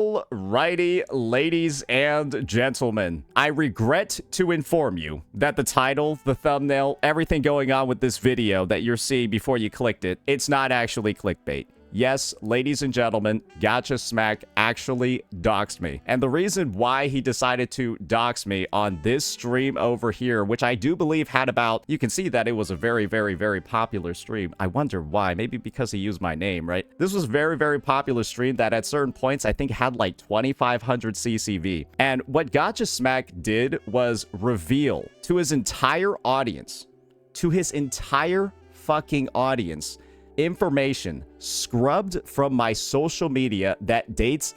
Alrighty, ladies and gentlemen, I regret to inform you that the title, the thumbnail, everything going on with this video that you're seeing before you clicked it, it's not actually clickbait. Yes, ladies and gentlemen, Gacha Smack actually doxed me. And the reason why he decided to dox me on this stream over here, which I do believe had about, you can see that it was a very, very, very popular stream. I wonder why. Maybe because he used my name, right? This was a very, very popular stream that at certain points I think had like 2,500 CCV. And what Gacha Smack did was reveal to his entire audience, information scrubbed from my social media that dates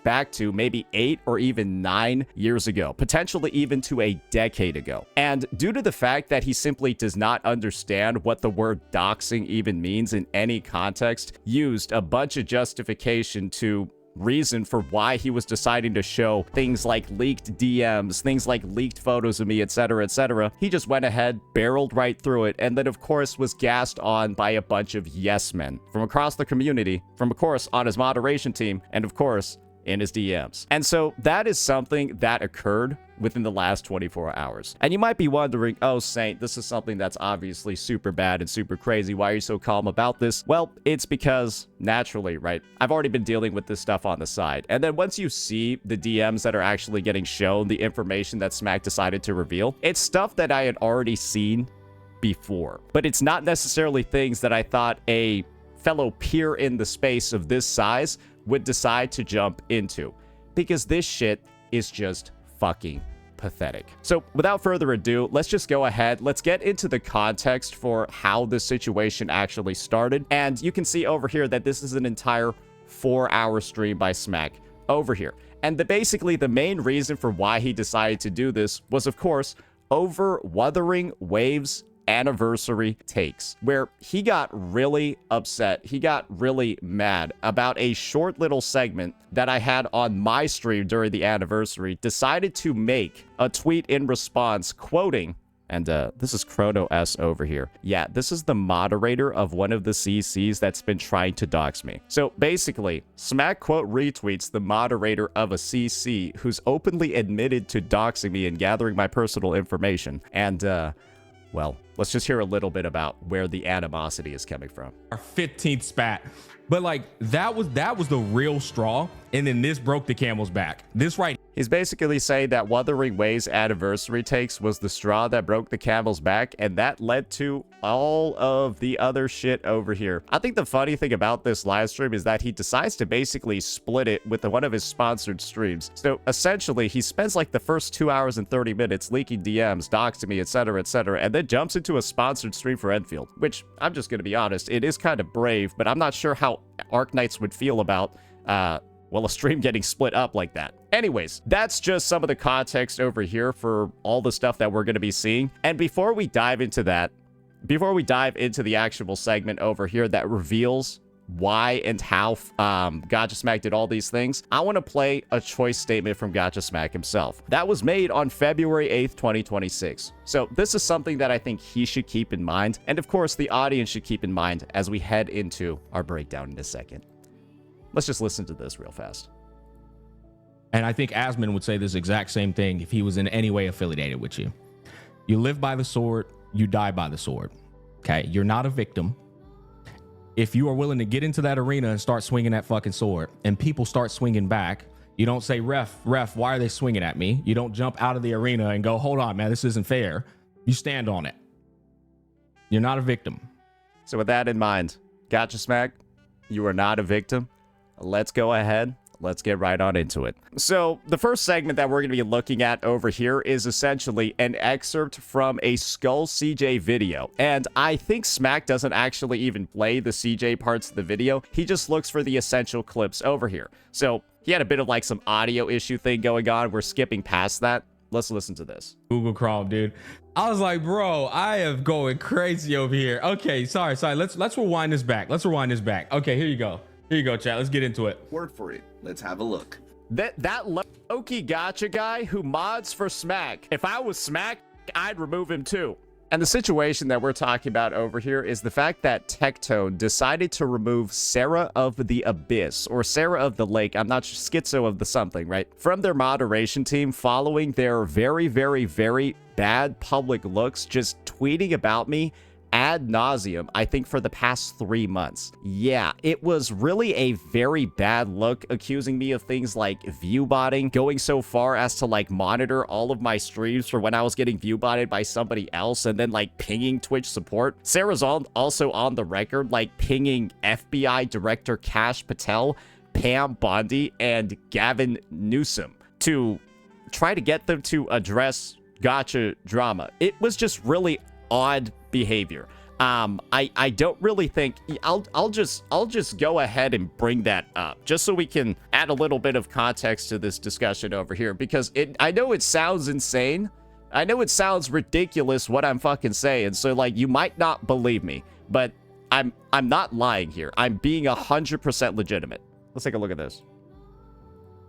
back to maybe 8 or even 9 years ago, potentially even to a decade ago. And due to the fact that he simply does not understand what the word doxing even means in any context, used a bunch of justification to reason for why he was deciding to show things like leaked DMs, things like leaked photos of me, etc., etc. He just went ahead, barreled right through it, and then of course was gassed on by a bunch of yes men from across the community, from of course on his moderation team, and of course in his DMs. And so that is something that occurred within the last 24 hours. And you might be wondering, oh, Saint, this is something that's obviously super bad and super crazy. Why are you so calm about this? Well, it's because naturally, right? I've already been dealing with this stuff on the side. And then once you see the DMs that are actually getting shown, the information that Smack decided to reveal, it's stuff that I had already seen before. But it's not necessarily things that I thought a fellow peer in the space of this size would decide to jump into, because this shit is just fucking pathetic. So without further ado, let's just go ahead. Let's get into the context for how this situation actually started. And you can see over here that this is an entire 4-hour stream by Smack over here. And basically the main reason for why he decided to do this was, of course, over Wuthering Waves anniversary takes, where he got really upset. He got really mad about a short little segment that I had on my stream during the anniversary, decided to make a tweet in response quoting, and this is Chrono S over here. Yeah, this is the moderator of one of the CCs that's been trying to dox me. So basically, Smack quote retweets the moderator of a CC who's openly admitted to doxing me and gathering my personal information. And well, let's just hear a little bit about where the animosity is coming from. Our 15th spat. But like that was the real straw, and then this broke the camel's back. This right. He's basically saying that Wuthering Waves anniversary takes was the straw that broke the camel's back, and that led to all of the other shit over here. I think the funny thing about this live stream is that he decides to basically split it with one of his sponsored streams. So essentially, he spends like the first 2 hours and 30 minutes leaking DMs, doxing me, etc., etc., and then jumps into a sponsored stream for Enfield, which I'm just going to be honest, it is kind of brave, but I'm not sure how Arknights would feel about, well, a stream getting split up like that. Anyways, that's just some of the context over here for all the stuff that we're going to be seeing. And before we dive into that, before we dive into the actual segment over here that reveals why and how Gacha Smack did all these things, I want to play a choice statement from Gacha Smack himself. That was made on February 8th, 2026. So this is something that I think he should keep in mind. And of course, the audience should keep in mind as we head into our breakdown in a second. Let's just listen to this real fast. And I think Asmon would say this exact same thing if he was in any way affiliated with you. You live by the sword, you die by the sword. Okay, you're not a victim. If you are willing to get into that arena and start swinging that fucking sword, and people start swinging back, you don't say, ref, why are they swinging at me? You don't jump out of the arena and go, hold on, man, this isn't fair. You stand on it. You're not a victim. So with that in mind, Gacha Smack, you are not a victim. Let's go ahead. Let's get right on into it. So the first segment that we're going to be looking at over here is essentially an excerpt from a Skull CJ video. And I think Smack doesn't actually even play the CJ parts of the video. He just looks for the essential clips over here. So he had a bit of like some audio issue thing going on. We're skipping past that. Let's listen to this. Google Chrome, dude. I was like, bro, I am going crazy over here. Okay, sorry. Let's rewind this back. Okay, here you go. Here you go, chat. Let's get into it. Word for it. Let's have a look. That Loki Gacha guy who mods for Smack. If I was Smack, I'd remove him too. And the situation that we're talking about over here is the fact that Tectone decided to remove Sarah of the Abyss, or Sarah of the Lake, I'm not sure, Schizo of the something, right? From their moderation team following their very, very, very bad public looks, just tweeting about me ad nauseum, I think, for the past 3 months. Yeah, it was really a very bad look, accusing me of things like view botting, going so far as to like monitor all of my streams for when I was getting view botted by somebody else, and then like pinging Twitch support. Sarah's also on the record like pinging FBI Director Kash Patel, Pam Bondi, and Gavin Newsom to try to get them to address Gacha drama. It was just really odd behavior. I don't really think I'll just go ahead and bring that up just so we can add a little bit of context to this discussion over here, because I know it sounds insane. I know it sounds ridiculous what I'm fucking saying. So like, you might not believe me, but I'm not lying here. I'm being 100% legitimate. Let's take a look at this.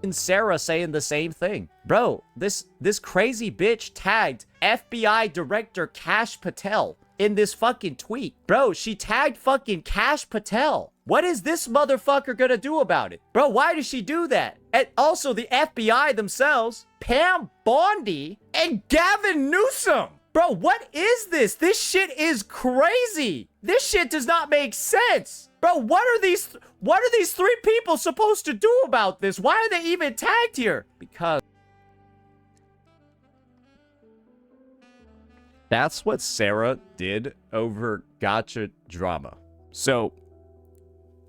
And Sarah saying the same thing. Bro, this crazy bitch tagged FBI Director Kash Patel in this fucking tweet. Bro, she tagged fucking Kash Patel. What is this motherfucker gonna do about it? Bro, why does she do that? And also the FBI themselves, Pam Bondi and Gavin Newsom. Bro, what is this? This shit is crazy. This shit does not make sense. Bro, what are these 3 people supposed to do about this? Why are they even tagged here? Because that's what Sarah did over Gacha drama. So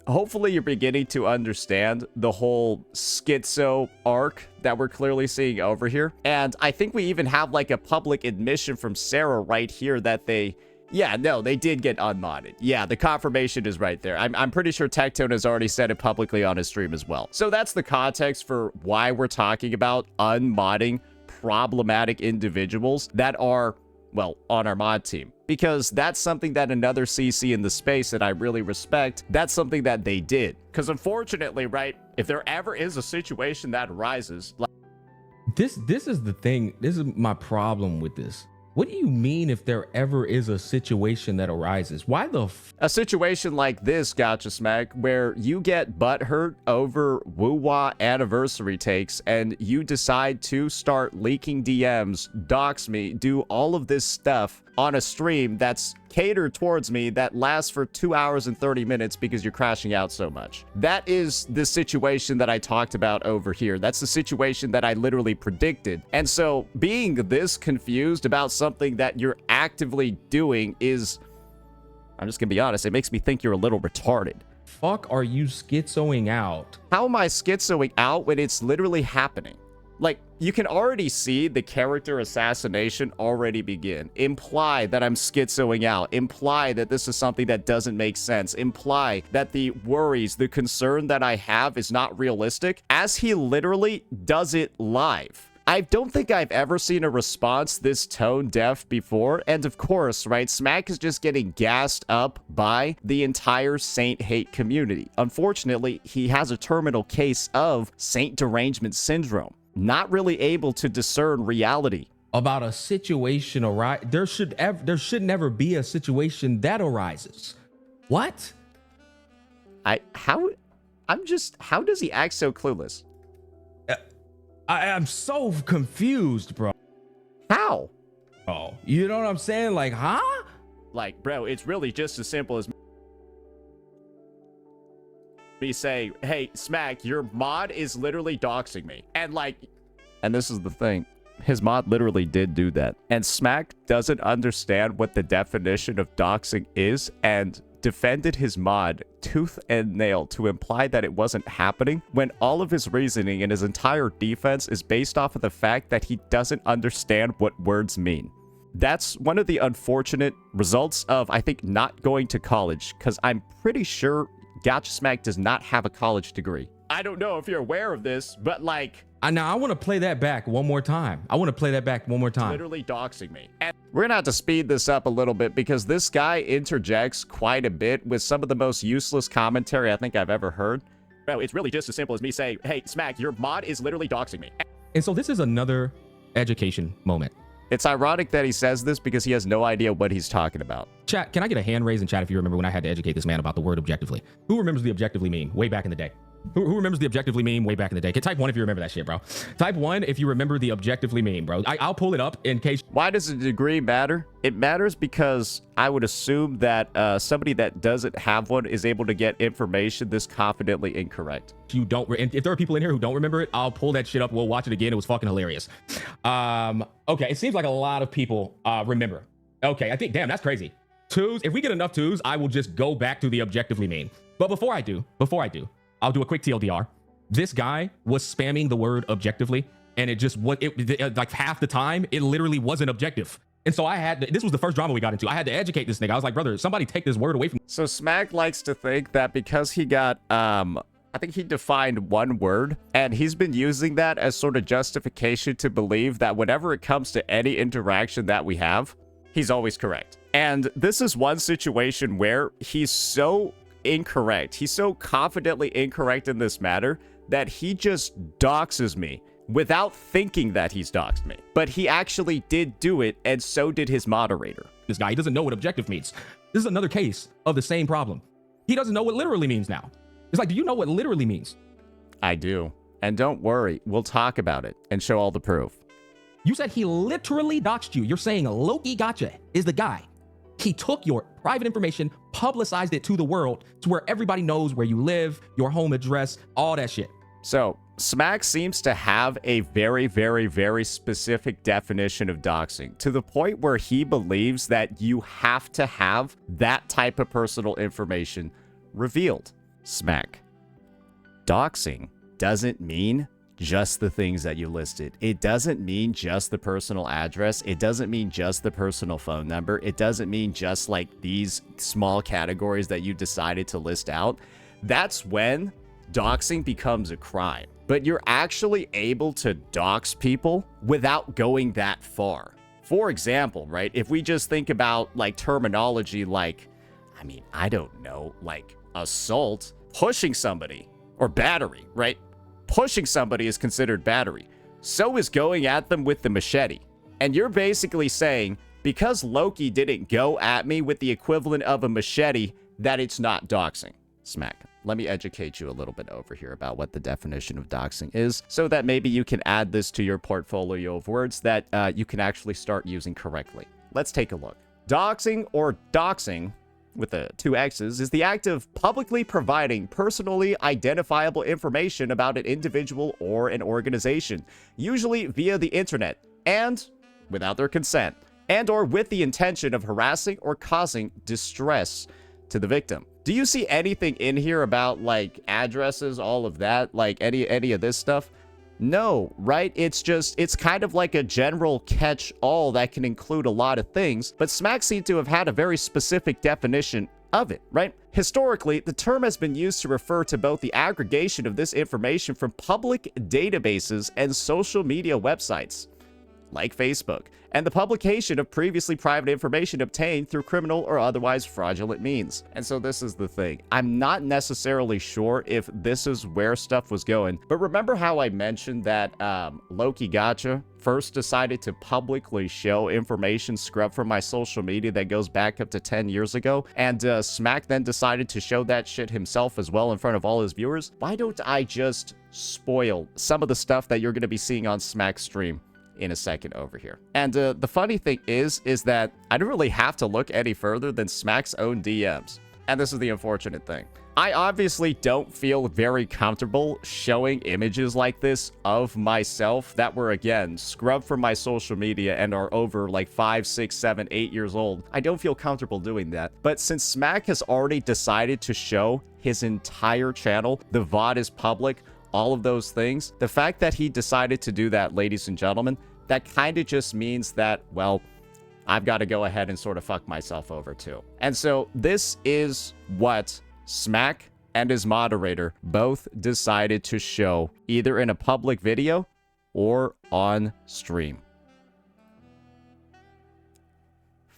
hopefully you're beginning to understand the whole schizo arc that we're clearly seeing over here. And I think we even have like a public admission from Sarah right here that they did get unmodded. Yeah, the confirmation is right there. I'm pretty sure Tectone has already said it publicly on his stream as well. So that's the context for why we're talking about unmodding problematic individuals that are, well, on our mod team. Because that's something that another CC in the space that I really respect, that's something that they did. Because unfortunately, right, if there ever is a situation that arises, like This is the thing. This is my problem with this. What do you mean if there ever is a situation that arises? Why the a situation like this, Gacha Smack, where you get butthurt over WuWa anniversary takes and you decide to start leaking DMs, dox me, do all of this stuff on a stream that's catered towards me that lasts for 2 hours and 30 minutes because you're crashing out so much. That is the situation that I talked about over here. That's the situation that I literally predicted. And so being this confused about something that you're actively doing is, I'm just gonna be honest, it makes me think you're a little retarded. fuck are you schizoing out? How am I schizoing out when it's literally happening? Like, you can already see the character assassination already begin. Imply that I'm schizoing out. Imply that this is something that doesn't make sense. Imply that the worries, the concern that I have is not realistic, as he literally does it live. I don't think I've ever seen a response this tone deaf before. And of course, right, Smack is just getting gassed up by the entire Saint hate community. Unfortunately, he has a terminal case of Saint derangement syndrome. Not really able to discern reality. About a situation arise, there should never be a situation that arises. What? How does he act so clueless? I'm so confused, bro. How? Oh, you know what I'm saying? Like, huh? Like, bro, it's really just as simple as me say, hey, Smack, your mod is literally doxing me. And like, and this is the thing, his mod literally did do that. And Smack doesn't understand what the definition of doxing is and defended his mod tooth and nail to imply that it wasn't happening, when all of his reasoning and his entire defense is based off of the fact that he doesn't understand what words mean. That's one of the unfortunate results of, I think, not going to college, because I'm pretty sure Gacha Smack does not have a college degree. I don't know if you're aware of this, but like... Now I want to play that back one more time. Literally doxing me. And we're gonna have to speed this up a little bit because this guy interjects quite a bit with some of the most useless commentary I think I've ever heard. Bro, it's really just as simple as me saying, hey, Smack, your mod is literally doxing me. And so this is another education moment. It's ironic that he says this because he has no idea what he's talking about. Chat, can I get a hand raise in chat if you remember when I had to educate this man about the word objectively? Who remembers the objectively meme way back in the day? Who remembers the objectively meme way back in the day? Type 1 if you remember that shit, bro. Type 1 if you remember the objectively meme, bro. I'll pull it up in case. Why does the degree matter? It matters because I would assume that somebody that doesn't have one is able to get information this confidently incorrect. You don't, and if there are people in here who don't remember it, I'll pull that shit up. We'll watch it again. It was fucking hilarious. Okay, it seems like a lot of people remember. Okay, I think, damn, that's crazy. Twos, if we get enough twos, I will just go back to the objectively meme. But before I do, I'll do a quick TLDR. This guy was spamming the word objectively, and it just like half the time, it literally wasn't objective. And so this was the first drama we got into. I had to educate this nigga. I was like, brother, somebody take this word away from me. So Smack likes to think that because he got, I think he defined one word, and he's been using that as sort of justification to believe that whenever it comes to any interaction that we have, he's always correct. And this is one situation where he's so incorrect. He's so confidently incorrect in this matter that he just doxes me without thinking that he's doxed me. But he actually did do it, and so did his moderator. This guy, he doesn't know what objective means. This is another case of the same problem. He doesn't know what literally means now. It's like, do you know what literally means? I do. And don't worry, we'll talk about it and show all the proof. You said he literally doxed you. You're saying Loki Gacha is the guy. He took your private information, publicized it to the world to where everybody knows where you live, your home address, all that shit. So, Smack seems to have a very, very, very specific definition of doxing, to the point where he believes that you have to have that type of personal information revealed. Smack, doxing doesn't mean just the things that you listed. It doesn't mean just the personal address. It doesn't mean just the personal phone number. It doesn't mean just like these small categories that you decided to list out. That's when doxing becomes a crime. But you're actually able to dox people without going that far. For example, right, if we just think about like terminology like, I don't know, like assault, pushing somebody, or battery, right? Pushing somebody is considered battery. So is going at them with the machete. And you're basically saying, because Loki didn't go at me with the equivalent of a machete, that it's not doxing. Smack, let me educate you a little bit over here about what the definition of doxing is, so that maybe you can add this to your portfolio of words that you can actually start using correctly. Let's take a look. Doxing, or doxing, with the two X's, is the act of publicly providing personally identifiable information about an individual or an organization, usually via the internet, and without their consent, and or with the intention of harassing or causing distress to the victim. Do you see anything in here about like addresses, all of that, like any of this stuff? No, right? It's kind of like a general catch-all that can include a lot of things, but Smack seemed to have had a very specific definition of it, right? Historically, the term has been used to refer to both the aggregation of this information from public databases and social media websites, like Facebook, and the publication of previously private information obtained through criminal or otherwise fraudulent means. And so this is the thing. I'm not necessarily sure if this is where stuff was going, but remember how I mentioned that Loki Gacha first decided to publicly show information scrubbed from my social media that goes back up to 10 years ago, and Smack then decided to show that shit himself as well in front of all his viewers? Why don't I just spoil some of the stuff that you're going to be seeing on Smack's stream in a second over here? And the funny thing is that I don't really have to look any further than Smack's own DMs. And this is the unfortunate thing. I obviously don't feel very comfortable showing images like this of myself that were, again, scrubbed from my social media and are over like 5, 6, 7, 8 years old. I don't feel comfortable doing that. But since Smack has already decided to show his entire channel, the VOD is public, all of those things, the fact that he decided to do that, ladies and gentlemen, that kind of just means that, well, I've got to go ahead and sort of fuck myself over too. And so this is what Smack and his moderator both decided to show, either in a public video or on stream.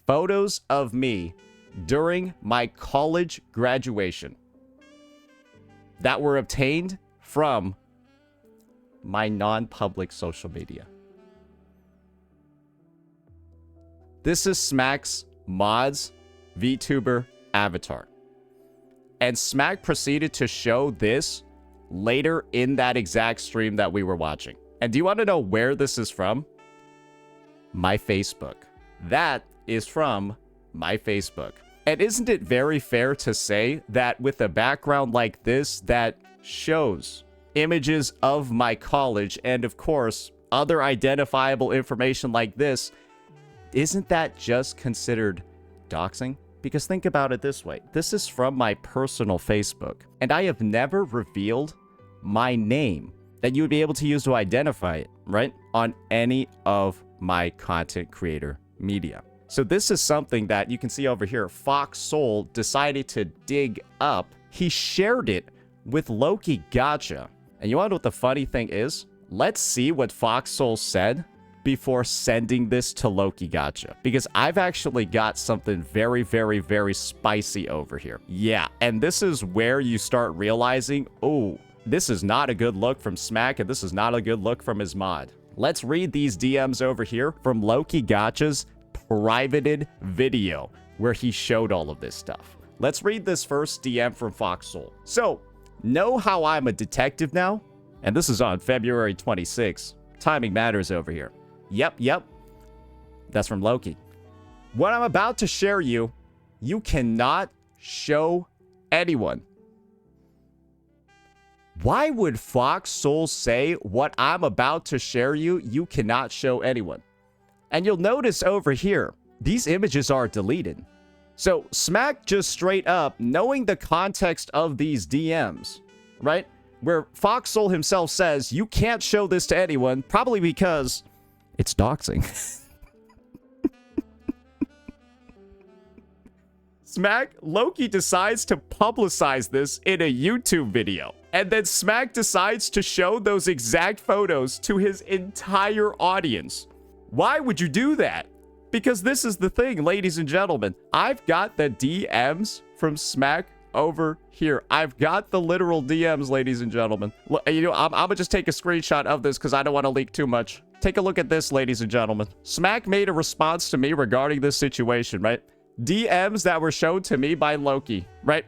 Photos of me during my college graduation that were obtained from my non-public social media. This is Smack's mods VTuber avatar. And Smack proceeded to show this later in that exact stream that we were watching. And do you want to know where this is from? My Facebook. That is from my Facebook. And isn't it very fair to say that with a background like this that shows images of my college and, of course, other identifiable information like this, isn't that just considered doxing? Because think about it this way. This is from my personal Facebook, and I have never revealed my name that you would be able to use to identify it, right? On any of my content creator media. So this is something that you can see over here. Fox Soul decided to dig up. He shared it with Loki Gacha. And you want to know what the funny thing is? Let's see what Fox Soul said before sending this to Loki Gacha. Because I've actually got something very, very, very spicy over here. Yeah, and this is where you start realizing, oh, this is not a good look from Smack, and this is not a good look from his mod. Let's read these DMs over here from Loki Gacha's privated video where he showed all of this stuff. Let's read this first DM from Fox Soul. So, know how I'm a detective now? And this is on February 26th. Timing matters over here. Yep. That's from Loki. What I'm about to share you cannot show anyone. Why would Fox Soul say what I'm about to share you cannot show anyone? And you'll notice over here, these images are deleted. So Smack just straight up, knowing the context of these DMs, right? Where Fox Soul himself says, you can't show this to anyone, probably because it's doxing. Smack, Loki decides to publicize this in a YouTube video. And then Smack decides to show those exact photos to his entire audience. Why would you do that? Because this is the thing, ladies and gentlemen. I've got the DMs from Smack over here. I've got the literal DMs, ladies and gentlemen. You know, I'm gonna just take a screenshot of this because I don't want to leak too much. Take a look at this, ladies and gentlemen. Smack made a response to me regarding this situation, right? DMs that were shown to me by Loki, right?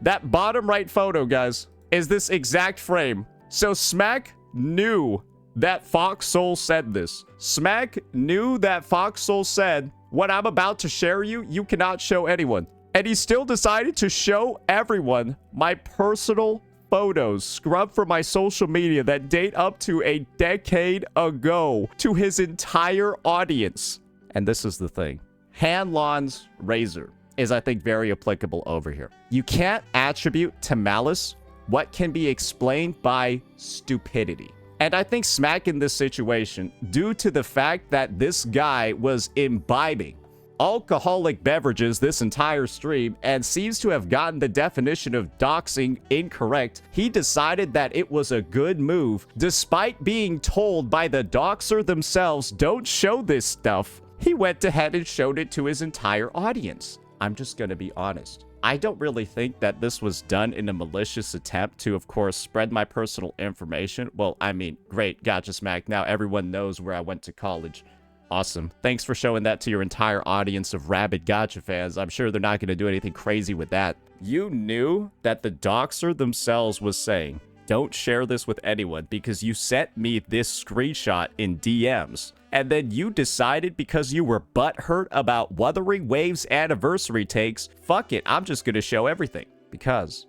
That bottom right photo, guys, is this exact frame. So Smack knew that Fox Soul said this. Smack knew that Fox Soul said, what I'm about to share you cannot show anyone. And he still decided to show everyone my personal photos scrubbed from my social media that date up to a decade ago to his entire audience. And this is the thing. Hanlon's razor is, I think, very applicable over here. You can't attribute to malice what can be explained by stupidity. And I think Smack in this situation, due to the fact that this guy was imbibing alcoholic beverages this entire stream and seems to have gotten the definition of doxing incorrect, he decided that it was a good move, despite being told by the doxer themselves, don't show this stuff. He went ahead and showed it to his entire audience. I'm just gonna be honest. I don't really think that this was done in a malicious attempt to, of course, spread my personal information. Well, I mean, great, Gacha Smack. Now everyone knows where I went to college. Awesome. Thanks for showing that to your entire audience of rabid Gacha fans. I'm sure they're not going to do anything crazy with that. You knew that the doxer themselves was saying, don't share this with anyone because you sent me this screenshot in DMs. And then you decided because you were butthurt about Wuthering Waves anniversary takes, fuck it, I'm just going to show everything. Because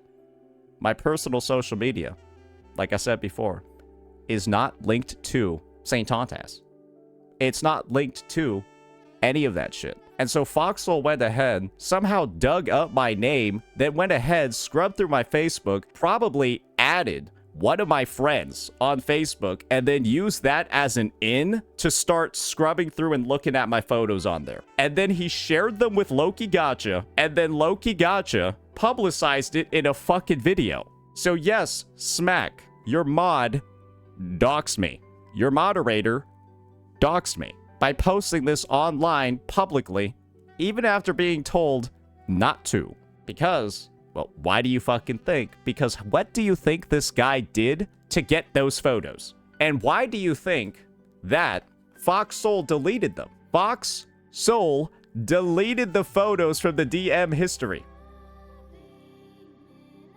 my personal social media, like I said before, is not linked to St. Tontas. It's not linked to any of that shit. And so Foxhole went ahead, somehow dug up my name, then went ahead, scrubbed through my Facebook, probably added one of my friends on Facebook, and then used that as an in to start scrubbing through and looking at my photos on there. And then he shared them with Loki Gacha, and then Loki Gacha publicized it in a fucking video. So yes, Smack, your mod doxed me. Your moderator doxed me by posting this online publicly, even after being told not to. Because, well, why do you fucking think? Because what do you think this guy did to get those photos? And why do you think that Fox Soul deleted them? Fox Soul deleted the photos from the DM history.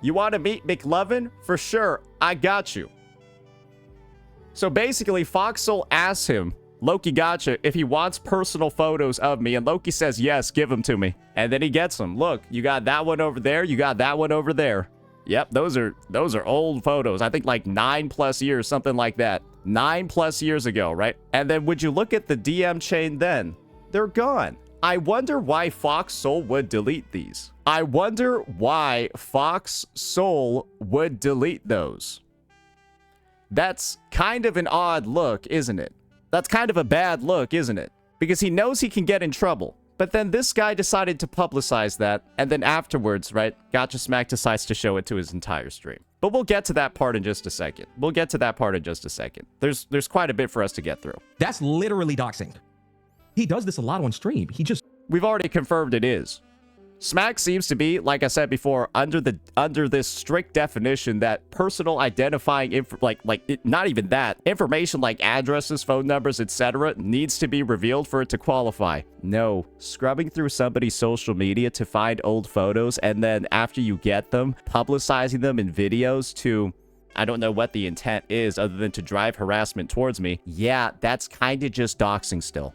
You want to meet McLovin? For sure, I got you. So basically, Fox Soul asks him, Loki Gacha, if he wants personal photos of me, and Loki says, yes, give them to me. And then he gets them. Look, you got that one over there, you got that one over there. Yep, those are old photos. I think like 9+ years, something like that. 9+ years ago, right? And then would you look at the DM chain then? They're gone. I wonder why Fox Soul would delete these. I wonder why Fox Soul would delete those. That's kind of an odd look, isn't it? That's kind of a bad look, isn't it? Because he knows he can get in trouble. But then this guy decided to publicize that, and then afterwards, right, Gacha Smack decides to show it to his entire stream. But we'll get to that part in just a second. There's quite a bit for us to get through. That's literally doxing. He does this a lot on stream. We've already confirmed it is. Smack seems to be, like I said before, under this strict definition that personal identifying not even that information like addresses, phone numbers, etc. needs to be revealed for it to qualify. No, scrubbing through somebody's social media to find old photos and then after you get them, publicizing them in videos to, I don't know what the intent is other than to drive harassment towards me. Yeah, that's kind of just doxing still.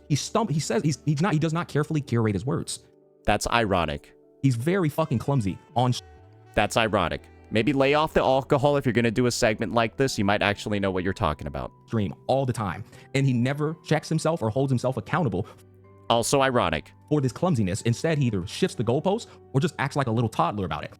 He says he does not carefully curate his words. That's ironic. He's very fucking clumsy on. That's ironic. Maybe lay off the alcohol if you're going to do a segment like this. You might actually know what you're talking about. Stream all the time. And he never checks himself or holds himself accountable. Also ironic. For this clumsiness. Instead, he either shifts the goalpost or just acts like a little toddler about it.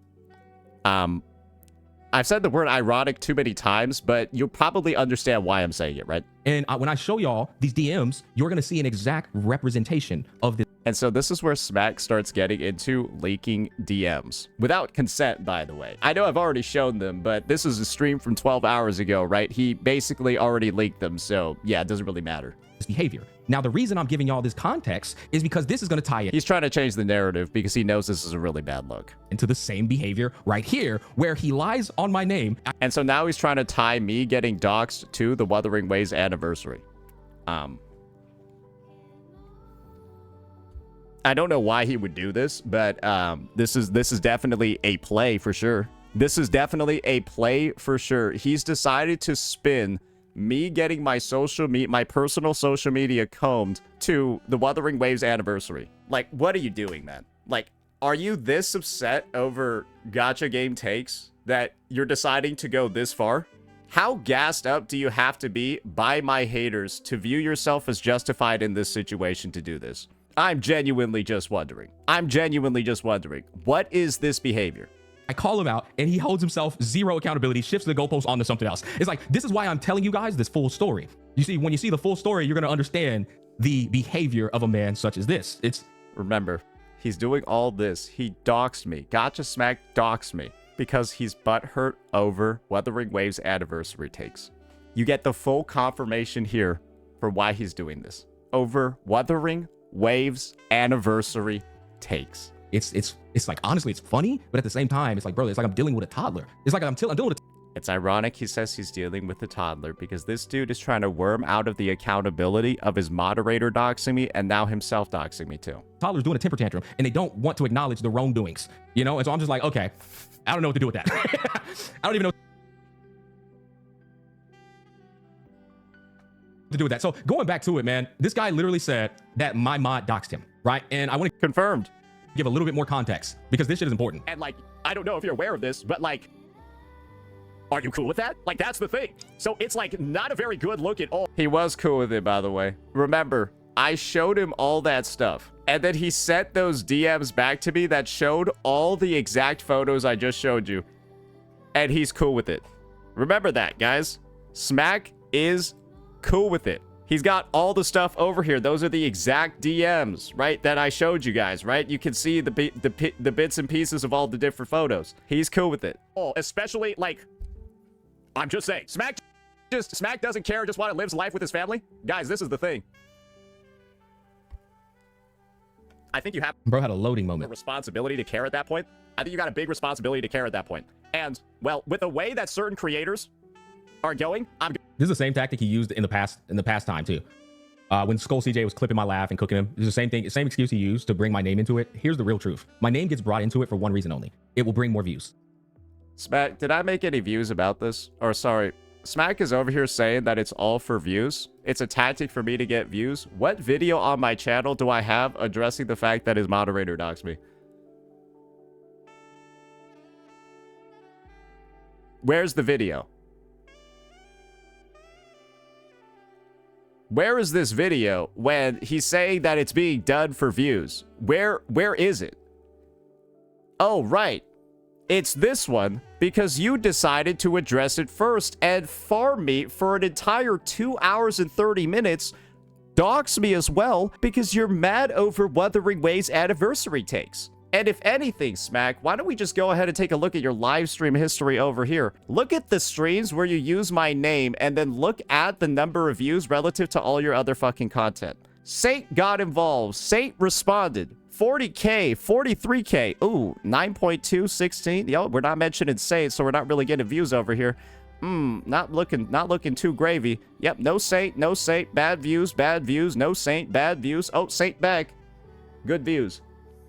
I've said the word ironic too many times, but you'll probably understand why I'm saying it, right? And when I show y'all these DMs, you're going to see an exact representation of this. And so this is where Smack starts getting into leaking DMs. Without consent, by the way. I know I've already shown them, but this is a stream from 12 hours ago, right? He basically already leaked them, so yeah, it doesn't really matter. Behavior. Now, the reason I'm giving y'all this context is because this is going to tie it. He's trying to change the narrative because he knows this is a really bad look. Into the same behavior right here, where he lies on my name. And so now he's trying to tie me getting doxxed to the Wuthering Waves anniversary. I don't know why he would do this, but this is definitely a play for sure. This is definitely a play for sure. He's decided to spin me getting my personal social media combed to the Wuthering Waves anniversary. Like, what are you doing, man? Like, are you this upset over gacha game takes that you're deciding to go this far? How gassed up do you have to be by my haters to view yourself as justified in this situation to do this? I'm genuinely just wondering. What is this behavior? I call him out and he holds himself zero accountability, shifts the goalpost onto something else. It's like, this is why I'm telling you guys this full story. You see, when you see the full story, you're going to understand the behavior of a man such as this. Remember, he's doing all this. He doxed me. Gacha Smack doxed me because he's butthurt over Wuthering Waves anniversary takes. You get the full confirmation here for why he's doing this. Over Wuthering Waves anniversary takes. It's like, honestly, it's funny, but at the same time, it's like, bro, it's like I'm dealing with a toddler. It's like I'm dealing with a... It's ironic he says he's dealing with a toddler because this dude is trying to worm out of the accountability of his moderator doxing me and now himself doxing me too. Toddler's doing a temper tantrum and they don't want to acknowledge the wrongdoings, you know? And so I'm just like, okay, I don't know what to do with that. I don't even know what to do with that. So going back to it, man, this guy literally said that my mod doxed him, right? And I want to confirmed. Give a little bit more context because this shit is important. And like, I don't know if you're aware of this, but like, are you cool with that? Like, that's the thing. So it's like not a very good look at all. He was cool with it, by the way. Remember, I showed him all that stuff. And then he sent those DMs back to me that showed all the exact photos I just showed you. And he's cool with it. Remember that, guys. Smack is cool with it. He's got all the stuff over here. Those are the exact DMs, right, that I showed you guys, right? You can see the bits and pieces of all the different photos. He's cool with it. Oh, especially, like, I'm just saying, Smack doesn't care, just want to live life with his family. Guys, this is the thing. I think you have... Bro had a loading moment. A responsibility to care at that point. I think you got a big responsibility to care at that point. And, well, with the way that certain creators are going, This is the same tactic he used in the past time too. When Skull CJ was clipping my laugh and cooking him, it's the same thing, same excuse he used to bring my name into it. Here's the real truth. My name gets brought into it for one reason only. It will bring more views. Smack, did I make any views about this? Or sorry, Smack is over here saying that it's all for views. It's a tactic for me to get views. What video on my channel do I have addressing the fact that his moderator doxed me? Where's the video? Where is this video when he's saying that it's being done for views? Where is it? Oh, right. It's this one, because you decided to address it first and farm me for an entire 2 hours and 30 minutes, dox me as well, because you're mad over Wuthering Waves anniversary takes. And if anything, Smack, why don't we just go ahead and take a look at your live stream history over here. Look at the streams where you use my name, and then look at the number of views relative to all your other fucking content. Saint got involved. Saint responded. 40K, 43K. Ooh, 9.2, 16. Yo, we're not mentioning Saint, so we're not really getting views over here. Not looking too gravy. Yep, no Saint, no Saint. Bad views, no Saint, bad views. Oh, Saint back. Good views.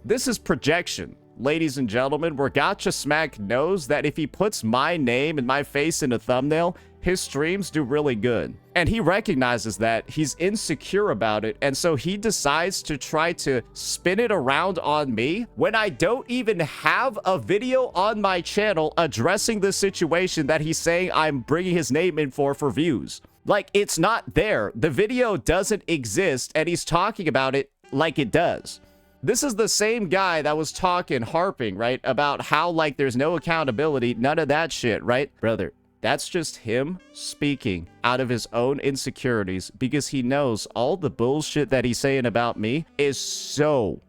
This is projection, ladies and gentlemen, where Gacha Smack knows that if he puts my name and my face in a thumbnail, his streams do really good. And he recognizes that, he's insecure about it, and so he decides to try to spin it around on me when I don't even have a video on my channel addressing the situation that he's saying I'm bringing his name in for views. Like, it's not there. The video doesn't exist, and he's talking about it like it does. This is the same guy that was harping, right, about how, like, there's no accountability, none of that shit, right? Brother, that's just him speaking out of his own insecurities because he knows all the bullshit that he's saying about me is so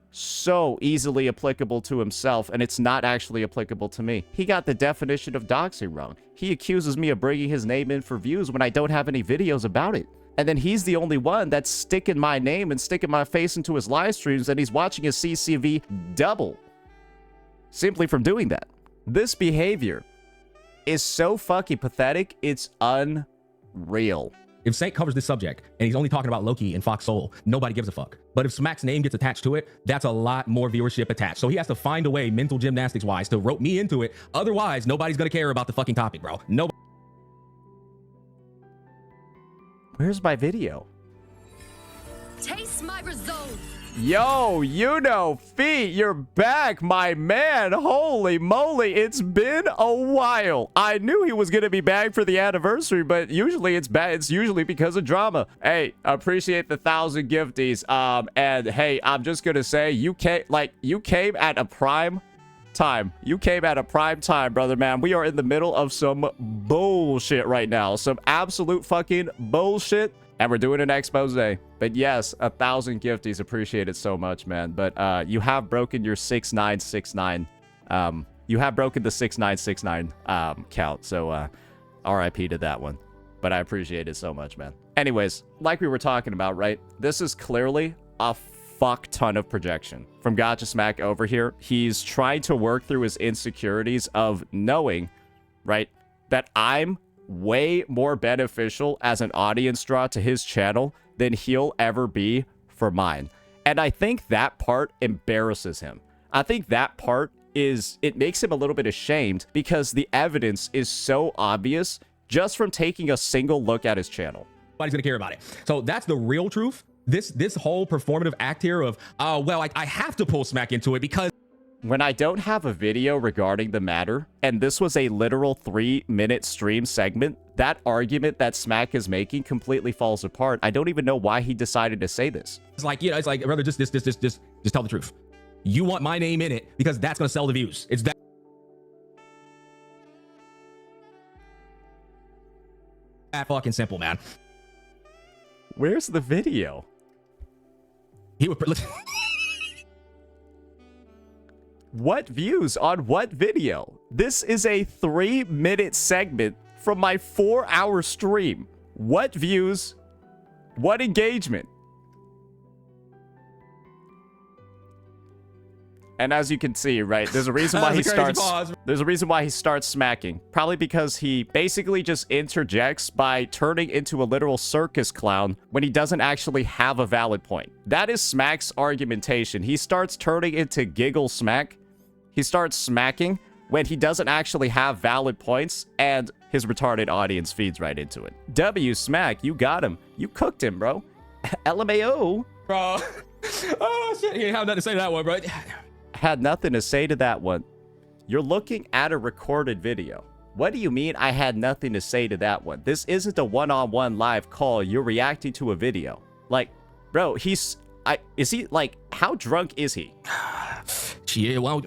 easily applicable to himself, and it's not actually applicable to me. He got the definition of doxing wrong. He accuses me of bringing his name in for views when I don't have any videos about it. And then he's the only one that's sticking my name and sticking my face into his live streams, and he's watching his CCV double simply from doing that. This behavior is so fucking pathetic, it's unreal. If Saint covers this subject and he's only talking about Loki and Fox Soul, nobody gives a fuck. But if Smack's name gets attached to it, that's a lot more viewership attached. So he has to find a way, mental gymnastics wise, to rope me into it. Otherwise, nobody's gonna care about the fucking topic, bro. Nobody. Where's my video? Taste my results. Yo, you know, Feet, you're back, my man. Holy moly, it's been a while. I knew he was gonna be back for the anniversary, but usually it's bad. It's usually because of drama. Hey, appreciate the 1,000 gifties. And hey, I'm just gonna say, you came at a prime time. You came at a prime time, brother, man. We are in the middle of some bullshit right now. Some absolute fucking bullshit. And we're doing an expose. But yes, 1,000 gifties. Appreciate it so much, man. But you have broken your 6969. You have broken the 6969 count. So RIP to that one. But I appreciate it so much, man. Anyways, like we were talking about, right? This is clearly a fuck ton of projection from Gacha Smack over here. He's trying to work through his insecurities of knowing, right, that I'm way more beneficial as an audience draw to his channel than he'll ever be for mine. And I think that part embarrasses him. I think that part it makes him a little bit ashamed because the evidence is so obvious just from taking a single look at his channel. Nobody's gonna care about it. So that's the real truth. This whole performative act here of, well, I have to pull Smack into it because when I don't have a video regarding the matter, and this was a literal 3-minute stream segment, that argument that Smack is making completely falls apart. I don't even know why he decided to say this. it's like, you know, it's like, brother, just tell the truth. You want my name in it because that's gonna sell the views. It's that fucking simple, man. Where's the video? He would What views on what video? This is a 3-minute segment from my 4-hour stream. What views? What engagement? And as you can see, right, there's a reason why there's a reason why he starts smacking. Probably because he basically just interjects by turning into a literal circus clown when he doesn't actually have a valid point. That is Smack's argumentation. He starts turning into Giggle Smack. He starts smacking when he doesn't actually have valid points, and his retarded audience feeds right into it. W Smack, you got him. You cooked him, bro. LMAO. Bro. Oh, shit. He didn't have nothing to say to that one, bro. Had nothing to say to that one. You're looking at a recorded video. What do you mean I had nothing to say to that one? This isn't a one-on-one live call. You're reacting to a video. Like, bro, is he, like, how drunk is he? Yeah, well,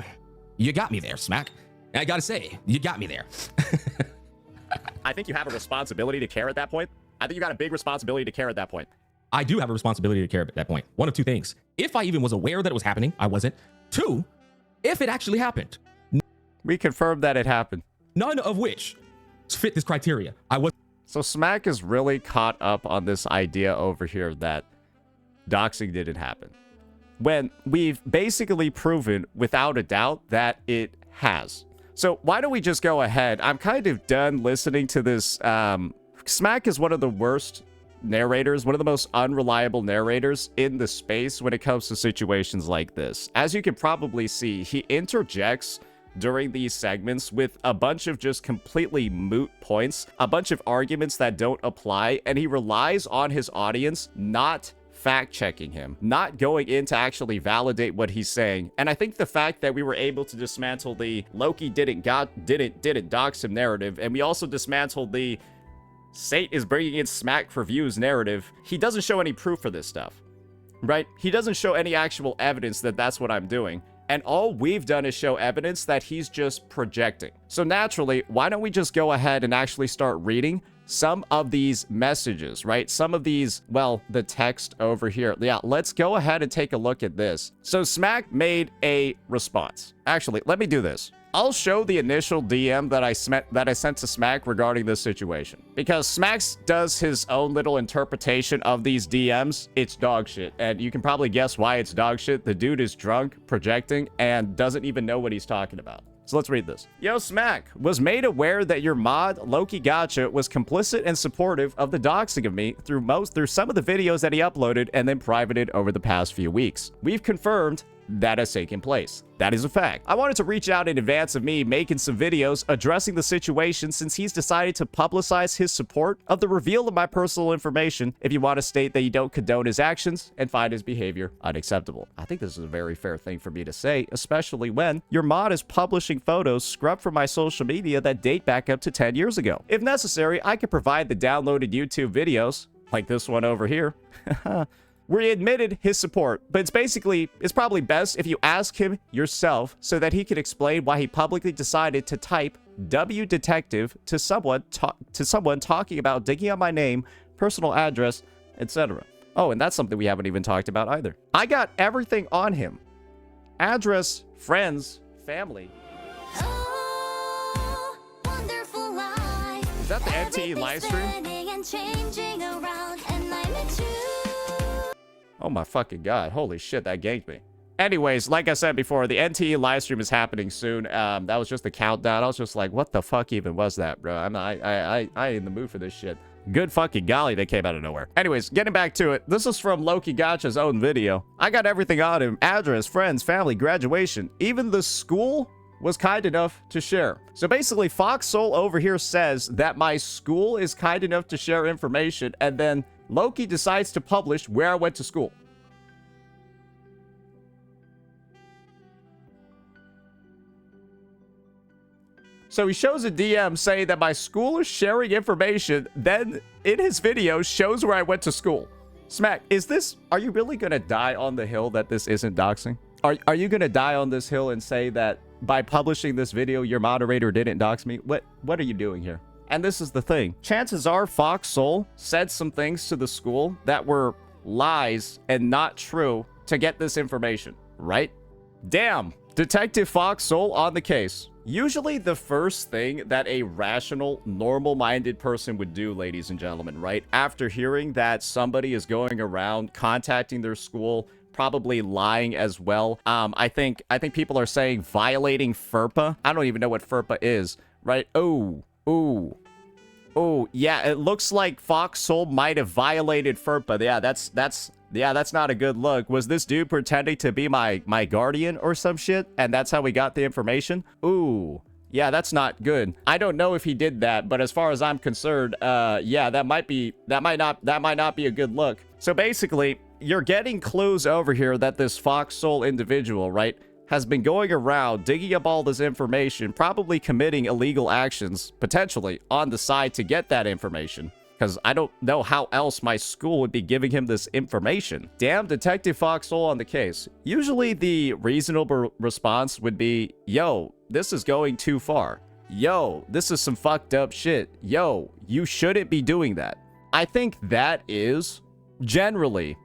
you got me there, Smack. I gotta say, you got me there. I think you have a responsibility to care at that point. I think you got a big responsibility to care at that point. I do have a responsibility to care at that point. One of two things. If I even was aware that it was happening, I wasn't. Two, if it actually happened. We confirmed that it happened. None of which fit this criteria. So Smack is really caught up on this idea over here that doxing didn't happen, when we've basically proven without a doubt that it has. So why don't we just go ahead? I'm kind of done listening to this. Smack is one of the worst narrators, one of the most unreliable narrators in the space when it comes to situations like this. As you can probably see, he interjects during these segments with a bunch of just completely moot points, a bunch of arguments that don't apply, and he relies on his audience not fact-checking him, not going in to actually validate what he's saying. And I think the fact that we were able to dismantle the Loki didn't dox him narrative, and we also dismantled the Sate is bringing in Smack for views narrative, he doesn't show any proof for this stuff, right? He doesn't show any actual evidence that that's what I'm doing. And all we've done is show evidence that he's just projecting. So naturally, why don't we just go ahead and actually start reading some of these messages, right? Some of these, well, the text over here. Yeah, let's go ahead and take a look at this. So Smack made a response. Actually, let me do this. I'll show the initial DM that I sent to Smack regarding this situation, because Smack does his own little interpretation of these DMs. It's dog shit, and you can probably guess why it's dog shit. The dude is drunk, projecting, and doesn't even know what he's talking about. So let's read this. Yo, Smack, was made aware that your mod, Loki Gacha, was complicit and supportive of the doxing of me through some of the videos that he uploaded and then privated over the past few weeks. We've confirmed that has taken place. That is a fact. I wanted to reach out in advance of me making some videos addressing the situation, since he's decided to publicize his support of the reveal of my personal information, if you want to state that you don't condone his actions and find his behavior unacceptable. I think this is a very fair thing for me to say, especially when your mod is publishing photos scrubbed from my social media that date back up to 10 years ago. If necessary, I could provide the downloaded YouTube videos, like this one over here, where he admitted his support, but it's probably best if you ask him yourself so that he can explain why he publicly decided to type W detective to someone talking about digging up my name, personal address, etc. Oh, and that's something we haven't even talked about either. I got everything on him. Address, friends, family. Oh, wonderful life. Is that the NTE live stream? Oh my fucking god. Holy shit, that ganked me. Anyways, like I said before, the NTE live stream is happening soon. That was just a countdown. I was just like, what the fuck even was that, bro? I ain't in the mood for this shit. Good fucking golly, they came out of nowhere. Anyways, getting back to it. This is from Loki Gacha's own video. I got everything on him. Address, friends, family, graduation. Even the school was kind enough to share. So basically, Fox Soul over here says that my school is kind enough to share information, and then Loki decides to publish where I went to school. So he shows a DM saying that my school is sharing information, then in his video shows where I went to school. Smack, are you really gonna die on the hill that this isn't doxing? Are you gonna die on this hill and say that by publishing this video, your moderator didn't dox me? What are you doing here? And this is the thing. Chances are Fox Soul said some things to the school that were lies and not true to get this information, right? Damn. Detective Fox Soul on the case. Usually the first thing that a rational, normal-minded person would do, ladies and gentlemen, right? After hearing that somebody is going around contacting their school, probably lying as well. I think people are saying violating FERPA. I don't even know what FERPA is, right? Oh, yeah, it looks like Fox Soul might have violated FERPA. Yeah, that's not a good look. Was this dude pretending to be my guardian or some shit? And that's how we got the information? Ooh. Yeah, that's not good. I don't know if he did that, but as far as I'm concerned, yeah, that might not be a good look. So basically, you're getting clues over here that this Fox Soul individual, right, has been going around digging up all this information, probably committing illegal actions, potentially, on the side to get that information. Because I don't know how else my school would be giving him this information. Damn, Detective Fox Soul on the case. Usually the reasonable response would be, yo, this is going too far. Yo, this is some fucked up shit. Yo, you shouldn't be doing that. I think that is generally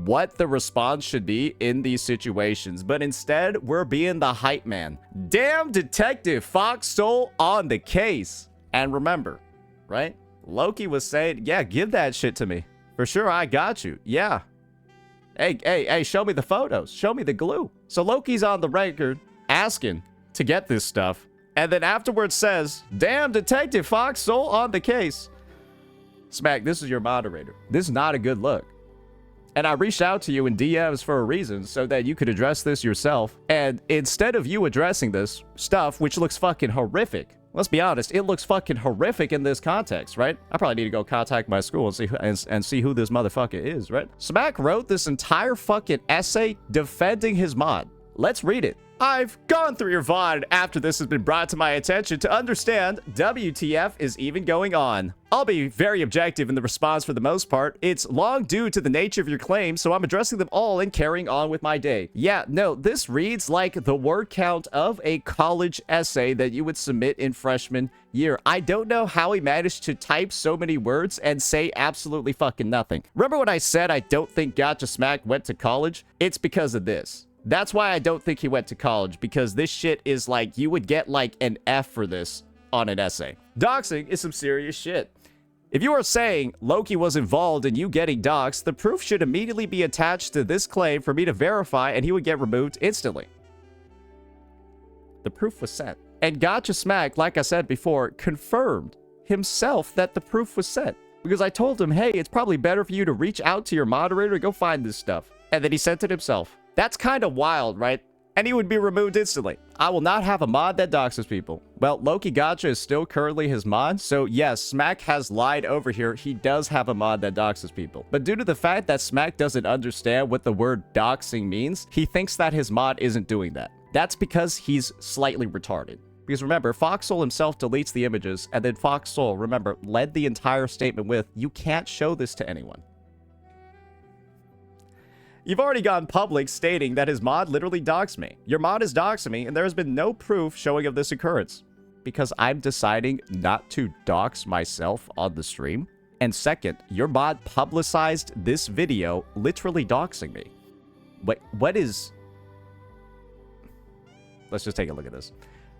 what the response should be in these situations. But instead, we're being the hype man. Damn, Detective Fox Soul on the case. And remember, right? Loki was saying, yeah, give that shit to me. For sure, I got you. Yeah. Hey, show me the photos. Show me the glue. So Loki's on the record asking to get this stuff. And then afterwards says, damn, Detective Fox Soul on the case. Smack, this is your moderator. This is not a good look. And I reached out to you in DMs for a reason so that you could address this yourself. And instead of you addressing this stuff, which looks fucking horrific, let's be honest, it looks fucking horrific in this context, right? I probably need to go contact my school and see who this motherfucker is, right? Smack wrote this entire fucking essay defending his mod. Let's read it. I've gone through your VOD after this has been brought to my attention to understand WTF is even going on. I'll be very objective in the response for the most part. It's long due to the nature of your claims, so I'm addressing them all and carrying on with my day. Yeah, no, this reads like the word count of a college essay that you would submit in freshman year. I don't know how he managed to type so many words and say absolutely fucking nothing. Remember when I said I don't think Gacha Smack went to college? It's because of this. That's why I don't think he went to college, because this shit is like, you would get like an F for this on an essay. Doxing is some serious shit. If you are saying Loki was involved in you getting doxed, the proof should immediately be attached to this claim for me to verify and he would get removed instantly. The proof was sent. And Gacha Smack, like I said before, confirmed himself that the proof was sent. Because I told him, hey, it's probably better for you to reach out to your moderator to go find this stuff. And then he sent it himself. That's kind of wild, right? And he would be removed instantly. I will not have a mod that doxes people. Well, Loki Gacha is still currently his mod, so yes, Smack has lied over here. He does have a mod that doxes people. But due to the fact that Smack doesn't understand what the word doxing means, he thinks that his mod isn't doing that. That's because he's slightly retarded. Because remember, Fox Soul himself deletes the images, and then Fox Soul, remember, led the entire statement with, you can't show this to anyone. You've already gone public stating that his mod literally doxed me. Your mod is doxing me, and there has been no proof showing of this occurrence. Because I'm deciding not to dox myself on the stream. And second, your mod publicized this video literally doxing me. What is... Let's just take a look at this.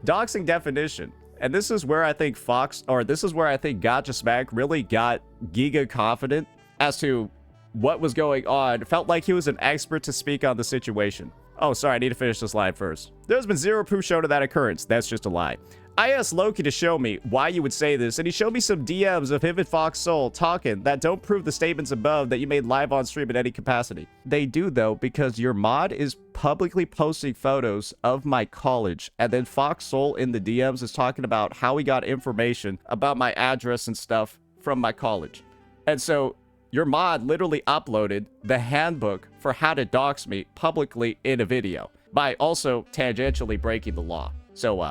Doxing definition. And this is where I think Gacha Smack really got giga confident as to what was going on. Felt like he was an expert to speak on the situation. Oh, sorry, I need to finish this line first. There's been zero proof shown of that occurrence. That's just a lie. I asked Loki to show me why you would say this, and he showed me some DMs of him and Fox Soul talking that don't prove the statements above that you made live on stream in any capacity. They do, though, because your mod is publicly posting photos of my college, and then Fox Soul in the DMs is talking about how he got information about my address and stuff from my college. And so your mod literally uploaded the handbook for how to dox me publicly in a video by also tangentially breaking the law. So,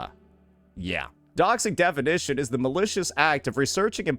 yeah. Doxing definition is the malicious act of researching and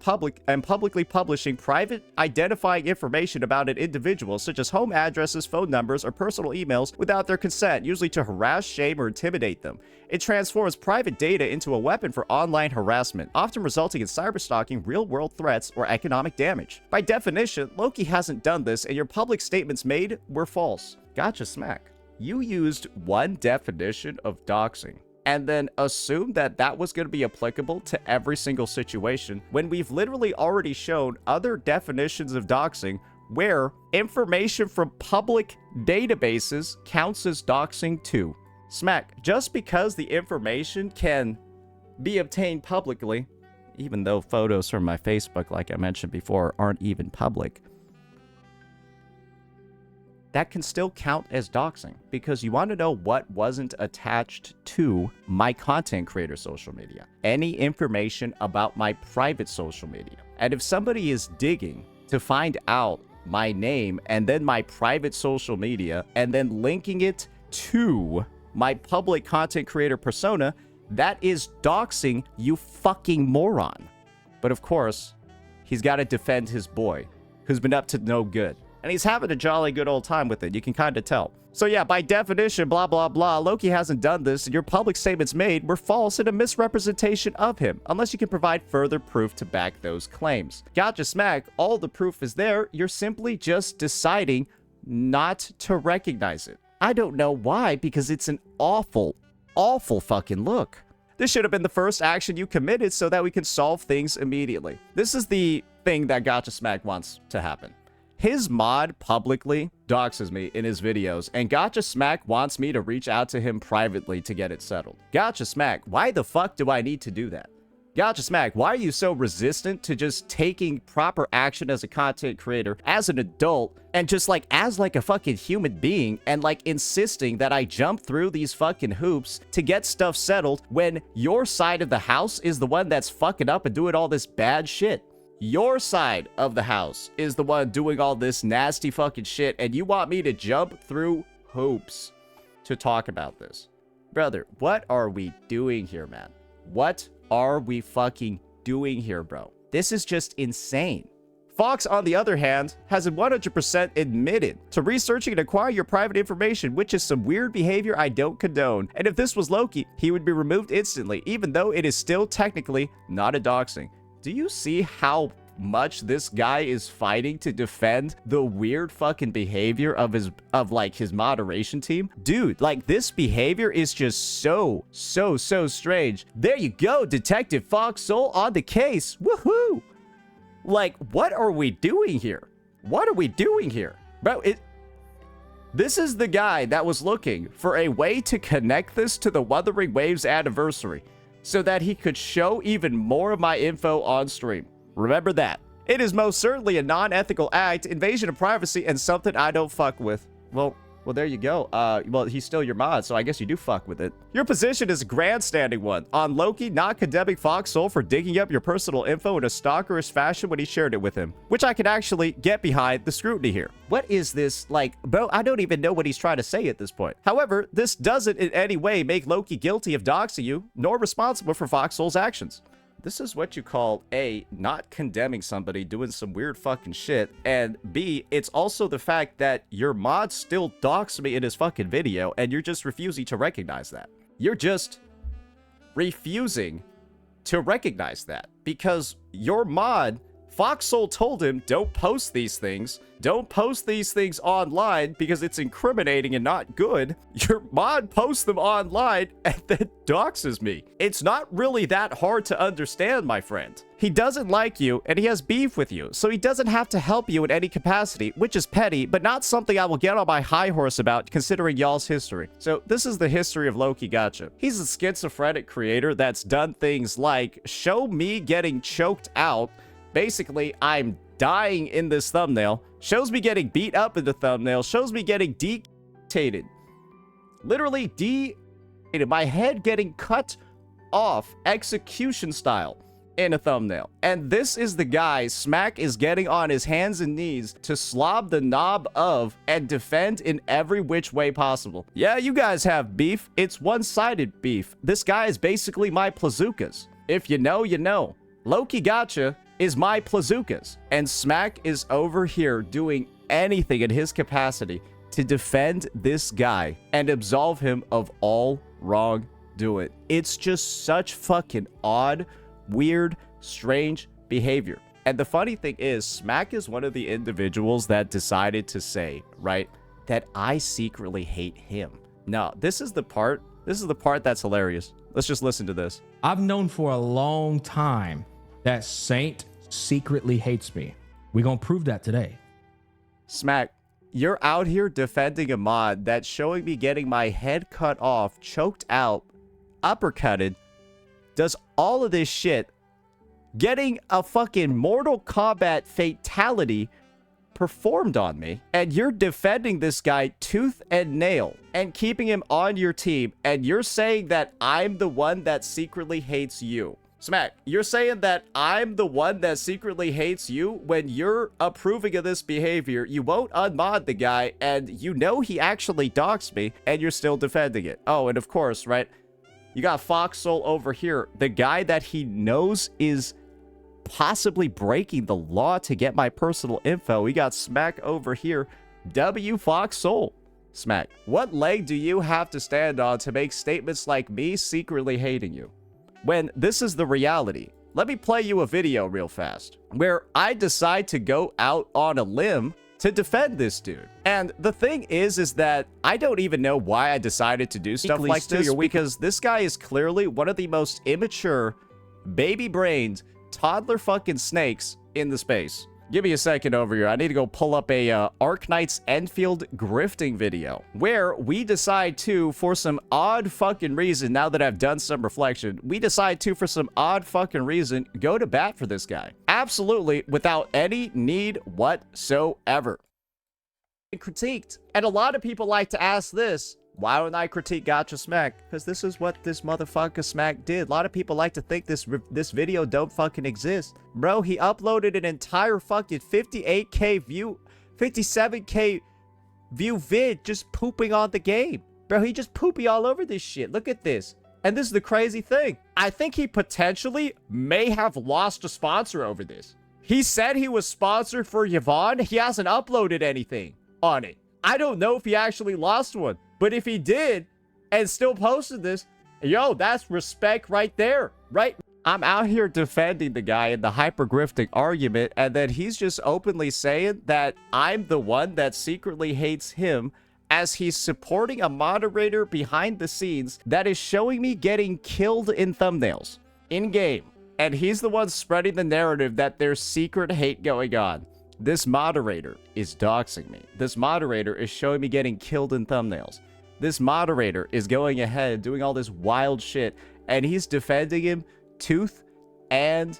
publicly publishing private identifying information about an individual, such as home addresses, phone numbers, or personal emails without their consent, usually to harass, shame, or intimidate them. It transforms private data into a weapon for online harassment, often resulting in cyberstalking, real-world threats, or economic damage. By definition, Loki hasn't done this, and your public statements made were false. Gacha Smack. You used one definition of doxing and then assumed that that was going to be applicable to every single situation when we've literally already shown other definitions of doxing where information from public databases counts as doxing too. Smack, just because the information can be obtained publicly, even though photos from my Facebook, like I mentioned before, aren't even public, that can still count as doxing, because you want to know what wasn't attached to my content creator social media. Any information about my private social media. And if somebody is digging to find out my name and then my private social media and then linking it to my public content creator persona, that is doxing, you fucking moron. But of course, he's got to defend his boy, who's been up to no good. And he's having a jolly good old time with it. You can kind of tell. So yeah, by definition, blah, blah, blah, Loki hasn't done this, and your public statements made were false and a misrepresentation of him, unless you can provide further proof to back those claims. Gacha Smack, all the proof is there. You're simply just deciding not to recognize it. I don't know why, because it's an awful, awful fucking look. This should have been the first action you committed so that we can solve things immediately. This is the thing that Gacha Smack wants to happen. His mod publicly doxes me in his videos, and Gacha Smack wants me to reach out to him privately to get it settled. Gacha Smack, why the fuck do I need to do that? Gacha Smack, why are you so resistant to just taking proper action as a content creator, as an adult, and just like as like a fucking human being, and like insisting that I jump through these fucking hoops to get stuff settled when your side of the house is the one that's fucking up and doing all this bad shit? Your side of the house is the one doing all this nasty fucking shit, and you want me to jump through hoops to talk about this? Brother, what are we doing here, man? What are we fucking doing here, bro? This is just insane. Fox, on the other hand, has 100% admitted to researching and acquiring your private information, which is some weird behavior I don't condone. And if this was Loki, he would be removed instantly, even though it is still technically not a doxing. Do you see how much this guy is fighting to defend the weird fucking behavior of his moderation team? Dude, like, this behavior is just so strange. There you go, Detective Foxhole on the case. Woohoo! Like, what are we doing here? What are we doing here? Bro, this is the guy that was looking for a way to connect this to the Wuthering Waves anniversary, so that he could show even more of my info on stream. Remember that. It is most certainly a non-ethical act, invasion of privacy, and something I don't fuck with. Well, there you go. Well, he's still your mod, so I guess you do fuck with it. Your position is a grandstanding one. On Loki not condemning Foxhole for digging up your personal info in a stalkerish fashion when he shared it with him, which I can actually get behind the scrutiny here. What is this? Like, bro, I don't even know what he's trying to say at this point. However, this doesn't in any way make Loki guilty of doxing you, nor responsible for Foxhole's actions. This is what you call A, not condemning somebody doing some weird fucking shit, and B, it's also the fact that your mod still doxed me in his fucking video, and you're just refusing to recognize that. You're just refusing to recognize that, because your mod, Foxhole told him, don't post these things. Don't post these things online because it's incriminating and not good. Your mod posts them online and then doxes me. It's not really that hard to understand, my friend. He doesn't like you and he has beef with you, so he doesn't have to help you in any capacity, which is petty, but not something I will get on my high horse about considering y'all's history. So this is the history of Loki Gacha. He's a schizophrenic creator that's done things like show me getting choked out. Basically, I'm dying in this thumbnail, shows me getting beat up in the thumbnail, shows me getting decapitated. Literally decapitated. My head getting cut off execution style in a thumbnail. And this is the guy Smack is getting on his hands and knees to slob the knob of and defend in every which way possible. Yeah, you guys have beef. It's one-sided beef. This guy is basically my Plazookas. If you know, you know. Loki Gacha is my Plazookas, and Smack is over here doing anything in his capacity to defend this guy and absolve him of all wrongdoing. It's just such fucking odd, weird, strange behavior. And the funny thing is, Smack is one of the individuals that decided to say, right, that I secretly hate him. Now, this is the part that's hilarious. Let's just listen to this. I've known for a long time that Saint secretly hates me. We're gonna prove that today. Smack, you're out here defending a mod that's showing me getting my head cut off, choked out, uppercutted, does all of this shit, getting a fucking Mortal Kombat fatality performed on me, and you're defending this guy tooth and nail and keeping him on your team, and you're saying that I'm the one that secretly hates you. Smack, you're saying that I'm the one that secretly hates you when you're approving of this behavior. You won't unmod the guy, and you know he actually doxed me, and you're still defending it. Oh, and of course, right, you got Fox Soul over here, the guy that he knows is possibly breaking the law to get my personal info. We got Smack over here, W Fox Soul. Smack, what leg do you have to stand on to make statements like me secretly hating you, when this is the reality? Let me play you a video real fast where I decide to go out on a limb to defend this dude. And the thing is that I don't even know why I decided to do stuff like this, because this guy is clearly one of the most immature, baby-brained, toddler fucking snakes in the space. Give me a second over here. I need to go pull up a Arknight's Enfield grifting video where we decide to, for some odd fucking reason, now that I've done some reflection, we decide to, for some odd fucking reason, go to bat for this guy. Absolutely without any need whatsoever. Critiqued. And a lot of people like to ask this: why don't I critique Gacha Smack? Because this is what this motherfucker Smack did. A lot of people like to think this video don't fucking exist. Bro, he uploaded an entire fucking 58k view, 57k view vid just pooping on the game. Bro, he just poopy all over this shit. Look at this. And this is the crazy thing. I think he potentially may have lost a sponsor over this. He said he was sponsored for Yvonne. He hasn't uploaded anything on it. I don't know if he actually lost one. But if he did and still posted this, yo, that's respect right there, right? I'm out here defending the guy in the hyper-grifting argument, and then he's just openly saying that I'm the one that secretly hates him, as he's supporting a moderator behind the scenes that is showing me getting killed in thumbnails, in-game. And he's the one spreading the narrative that there's secret hate going on. This moderator is doxing me. This moderator is showing me getting killed in thumbnails. This moderator is going ahead doing all this wild shit, and he's defending him tooth and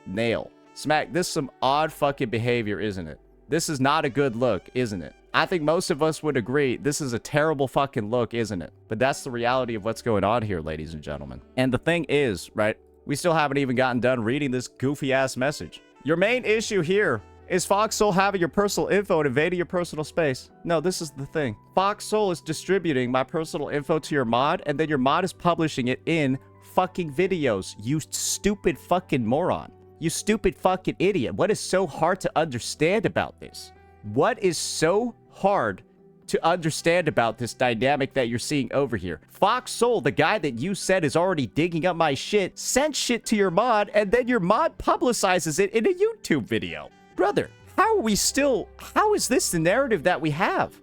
nail. Smack, this is some odd fucking behavior, isn't it? This is not a good look, isn't it? I think most of us would agree this is a terrible fucking look, isn't it? But that's the reality of what's going on here, ladies and gentlemen. And the thing is, right, we still haven't even gotten done reading this goofy-ass message. Your main issue here is Fox Soul having your personal info and invading your personal space. No, this is the thing. Fox Soul is distributing my personal info to your mod, and then your mod is publishing it in fucking videos. You stupid fucking moron. You stupid fucking idiot. What is so hard to understand about this? What is so hard to understand about this dynamic that you're seeing over here? Fox Soul, the guy that you said is already digging up my shit, sent shit to your mod, and then your mod publicizes it in a YouTube video. Brother, how is this the narrative that we have?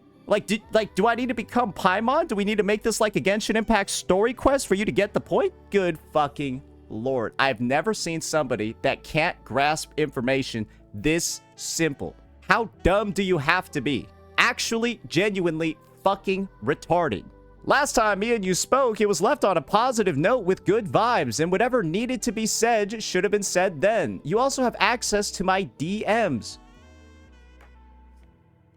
Do I need to become Paimon? Do we need to make this like a Genshin Impact story quest for you to get the point? Good fucking lord. I've never seen somebody that can't grasp information this simple. How dumb do you have to be? Actually, genuinely fucking retarded. Last time me and you spoke, it was left on a positive note with good vibes, and whatever needed to be said should have been said then. You also have access to my DMs.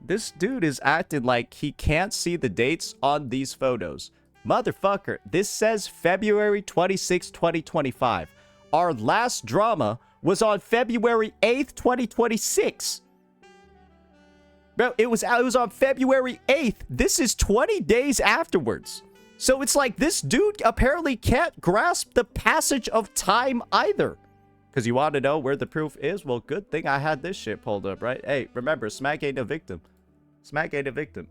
This dude is acting like he can't see the dates on these photos. Motherfucker, this says February 26, 2025. Our last drama was on February 8th, 2026. Bro, it was on February 8th. This is 20 days afterwards. So it's like this dude apparently can't grasp the passage of time either. Because you want to know where the proof is? Well, good thing I had this shit pulled up, right? Hey, remember, Smack ain't a victim. Smack ain't a victim.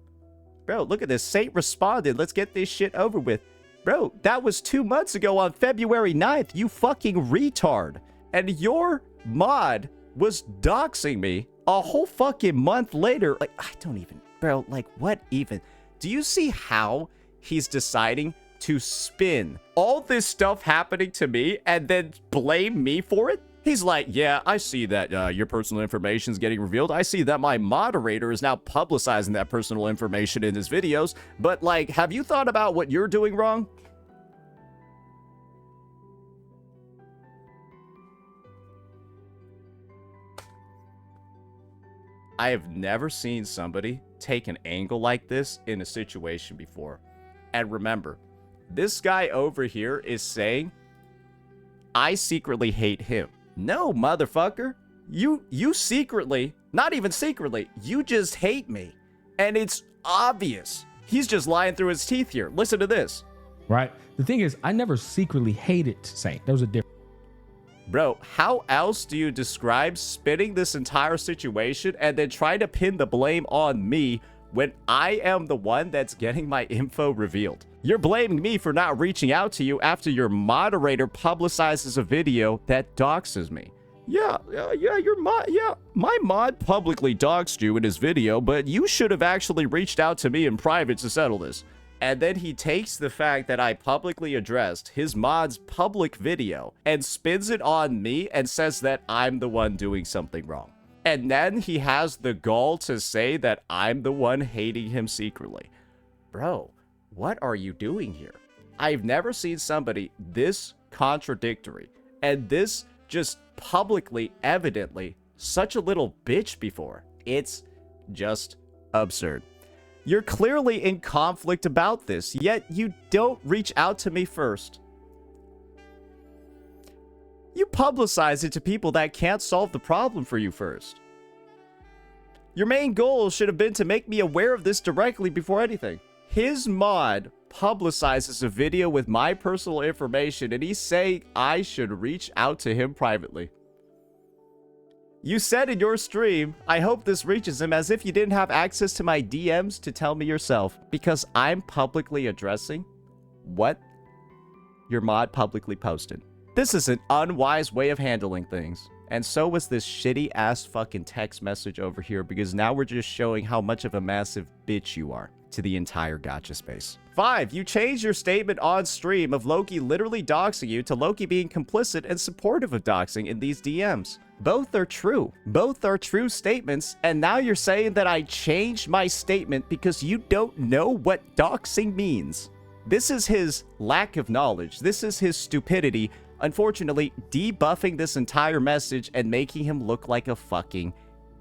Bro, look at this. Saint responded. Let's get this shit over with. Bro, that was 2 months ago on February 9th. You fucking retard. And your mod was doxing me a whole fucking month later. Like, I don't even, bro, like, what even? Do you see how he's deciding to spin all this stuff happening to me and then blame me for it? He's like, yeah, I see that your personal information is getting revealed. I see that my moderator is now publicizing that personal information in his videos. But, like, have you thought about what you're doing wrong? I have never seen somebody take an angle like this in a situation before. And remember, this guy over here is saying, I secretly hate him. No, motherfucker. You secretly, not even secretly, you just hate me. And it's obvious. He's just lying through his teeth here. Listen to this. Right? The thing is, I never secretly hated Saint. There was a difference. Bro, how else do you describe spinning this entire situation and then trying to pin the blame on me when I am the one that's getting my info revealed? You're blaming me for not reaching out to you after your moderator publicizes a video that doxes me. Yeah, my mod publicly doxed you in his video, but you should have actually reached out to me in private to settle this. And then he takes the fact that I publicly addressed his mod's public video and spins it on me and says that I'm the one doing something wrong. And then he has the gall to say that I'm the one hating him secretly. Bro, what are you doing here? I've never seen somebody this contradictory and this just publicly, evidently, such a little bitch before. It's just absurd. You're clearly in conflict about this, yet you don't reach out to me first. You publicize it to people that can't solve the problem for you first. Your main goal should have been to make me aware of this directly before anything. His mod publicizes a video with my personal information, and he's saying I should reach out to him privately. You said in your stream, I hope this reaches him, as if you didn't have access to my DMs to tell me yourself, because I'm publicly addressing what your mod publicly posted. This is an unwise way of handling things. And so was this shitty ass fucking text message over here, because now we're just showing how much of a massive bitch you are to the entire gacha space. 5. You changed your statement on stream of Loki literally doxing you to Loki being complicit and supportive of doxing in these DMs. Both are true. Both are true statements, and now you're saying that I changed my statement because you don't know what doxing means. This is his lack of knowledge. This is his stupidity, unfortunately, debuffing this entire message and making him look like a fucking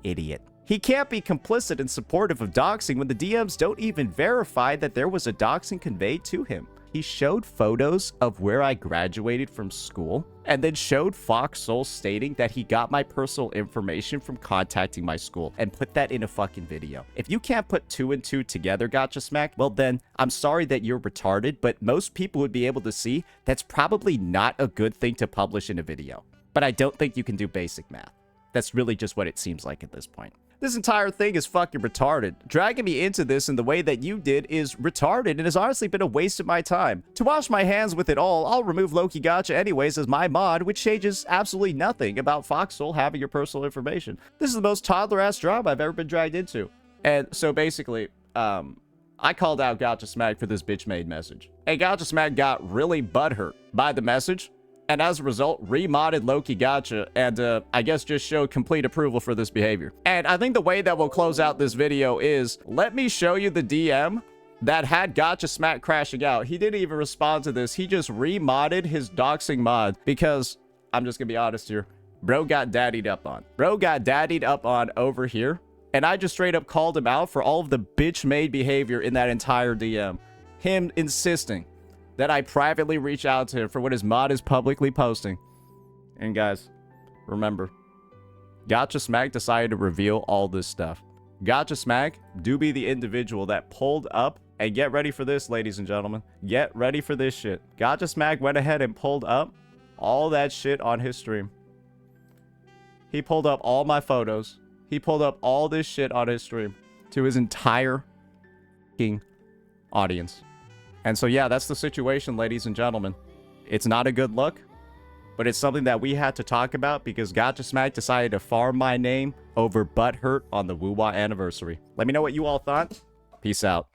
idiot. He can't be complicit and supportive of doxing when the DMs don't even verify that there was a doxing conveyed to him. He showed photos of where I graduated from school, and then showed Fox Soul stating that he got my personal information from contacting my school, and put that in a fucking video. If you can't put 2 and 2 together, Gacha Smack, well then, I'm sorry that you're retarded, but most people would be able to see that's probably not a good thing to publish in a video. But I don't think you can do basic math. That's really just what it seems like at this point. This entire thing is fucking retarded. Dragging me into this in the way that you did is retarded and has honestly been a waste of my time. To wash my hands with it all, I'll remove Loki Gacha anyways as my mod, which changes absolutely nothing about Foxhole having your personal information. This is the most toddler-ass job I've ever been dragged into. And so basically, I called out Gacha Smack for this bitch-made message. And Gacha Smack got really butthurt by the message, and as a result, remodded Loki Gacha, and I guess just showed complete approval for this behavior. And I think the way that we'll close out this video is, let me show you the DM that had Gacha Smack crashing out. He didn't even respond to this. He just remodded his doxing mod, because, I'm just gonna be honest here, bro got daddied up on. Bro got daddied up on over here, and I just straight up called him out for all of the bitch-made behavior in that entire DM. Him insisting that I privately reach out to him for what his mod is publicly posting. And guys, remember, Gacha Smack decided to reveal all this stuff. Gacha Smack do be the individual that pulled up, and get ready for this, ladies and gentlemen. Get ready for this shit. Gacha Smack went ahead and pulled up all that shit on his stream. He pulled up all my photos. He pulled up all this shit on his stream to his entire fucking audience. And so, yeah, that's the situation, ladies and gentlemen. It's not a good look, but it's something that we had to talk about because Gacha Smack decided to farm my name over butthurt on the WuWa anniversary. Let me know what you all thought. Peace out.